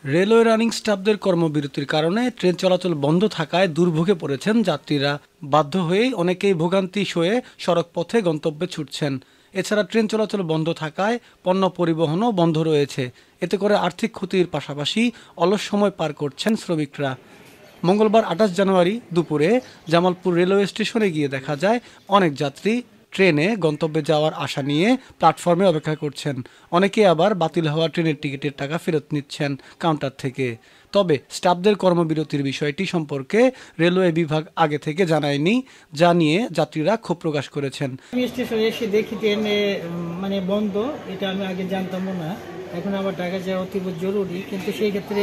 Railway running স্টাফদের কর্মবিরতির কারণে train চলাচল বন্ধ থাকায় দুর্ভোগে পড়েছেন যাত্রীরা। বাধ্য হয়েই অনেকেই ভোগান্তি সয়ে সড়ক পথে গন্তব্যে ছুটছেন। এছাড়া ট্রেন চলাচল বন্ধ থাকায় পণ্য পরিবহনও বন্ধ রয়েছে। এতে করে আর্থিক ক্ষতির পাশাপাশি অলস সময় পার করছেন শ্রমিকরা। মঙ্গলবার ২৮ জানুয়ারি দুপুরে জামালপুর রেলওয়ে স্টেশনে গিয়ে দেখা যায় অনেক যাত্রী ট্রেনে গন্তব্যে যাওয়ার আশা নিয়ে প্ল্যাটফর্মে অপেক্ষা করছেন। অনেকে আবার বাতিল হওয়া ট্রেনের টিকিটের টাকা ফেরত নিচ্ছেন কাউন্টার থেকে। তবে স্টাফদের কর্মবিরতির বিষয়টি সম্পর্কে রেলওয়ে বিভাগ আগে থেকে জানায়নি, যা নিয়ে যাত্রীরা ক্ষোভ প্রকাশ করেছেন। আমি স্টেশনে এসে দেখি ট্রেনে বন্ধ, এটা আমি আগে জানতামও না। এখন আবার ঢাকা যাওয়া অতীব জরুরি, কিন্তু সেই ক্ষেত্রে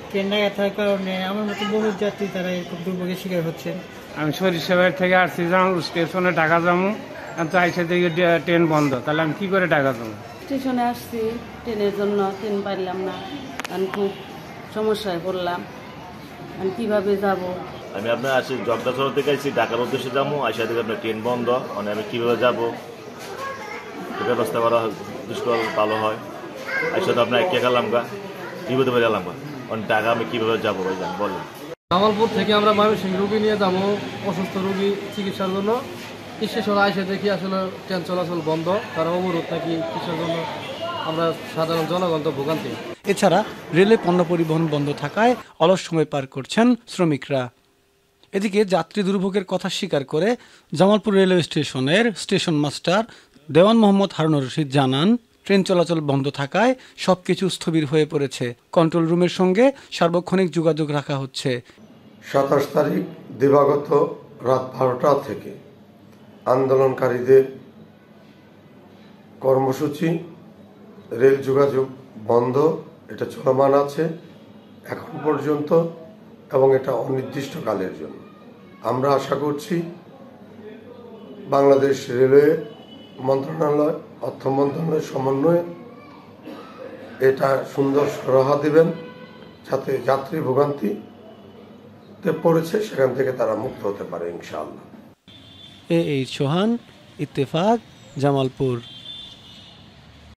ট্রেন না থাকার কারণে আমার মতো বহু যাত্রী তারা খুব দুর্ভোগের শিকার হচ্ছেন। আমি সরিষাবাড়ি থেকে আসছি, জামালপুর স্টেশনে ঢাকা যাবো, তো আইসা থেকে ট্রেন বন্ধ, তাহলে আমি কি করে ঢাকা যাবো? স্টেশনে আসছি ট্রেনের জন্য, ট্রেন পারলাম না, আমি খুব সমস্যায় পড়লাম, আমি কিভাবে যাব। আমি আপনার আসি জগদাছড়া থেকে আসছি, ঢাকার উদ্দেশ্যে যাবো, আইসা থেকে আপনার ট্রেন বন্ধ, মানে আমি কীভাবে যাবো? ব্যবস্থা করা দুষ্কর ভালো হয়। আইসা তো আপনার কে গেলাম গা, বিপদে পেয়ে গেলাম গা, মানে টাকা আমি কীভাবে যাবো ভাই জান বলেন। জামালপুর থেকে আমরা ময়মনসিংহ রুগী নিয়ে যাবো, অসুস্থ রুগী চিকিৎসার জন্য। স্টেশনে আইসে দেখি আসলে ট্রেন চলাচল বন্ধ, তারা অবরোধ থাকি কিসের জন্য, আমরা সাধারণ জনগণ তো ভোগান্তি। এছাড়া রেলে পণ্য পরিবহন বন্ধ থাকায় অলস সময় পার করছেন শ্রমিকরা। এদিকে যাত্রী দুর্ভোগের কথা স্বীকার করে জামালপুর রেলওয়ে স্টেশনের স্টেশন মাস্টার দেওয়ান মোহাম্মদ হারুনুর রশিদ জানান, ট্রেন চলাচল বন্ধ থাকায় সবকিছু স্থবির হয়ে পড়েছে। কন্ট্রোল রুমের সঙ্গে সার্বক্ষণিক যোগাযোগ রাখা হচ্ছে। ২৭ তারিখ দিবাগত রাত ১২টা থেকে আন্দোলনকারীদের কর্মসূচি, রেল যোগাযোগ বন্ধ, এটা চলমান আছে এখন পর্যন্ত, এবং এটা অনির্দিষ্টকালের জন্য। আমরা আশা করছি বাংলাদেশ রেলওয়ে মন্ত্রণালয়, অর্থ মন্ত্রণালয়ের সমন্বয়ে এটা সুন্দর সুরাহা দেবেন, যাতে যাত্রী ভোগান্তিতে পড়েছে সেখান থেকে তারা মুক্ত হতে পারে ইনশাআল্লাহ। সোহান, ইত্তেফাক, জামালপুর।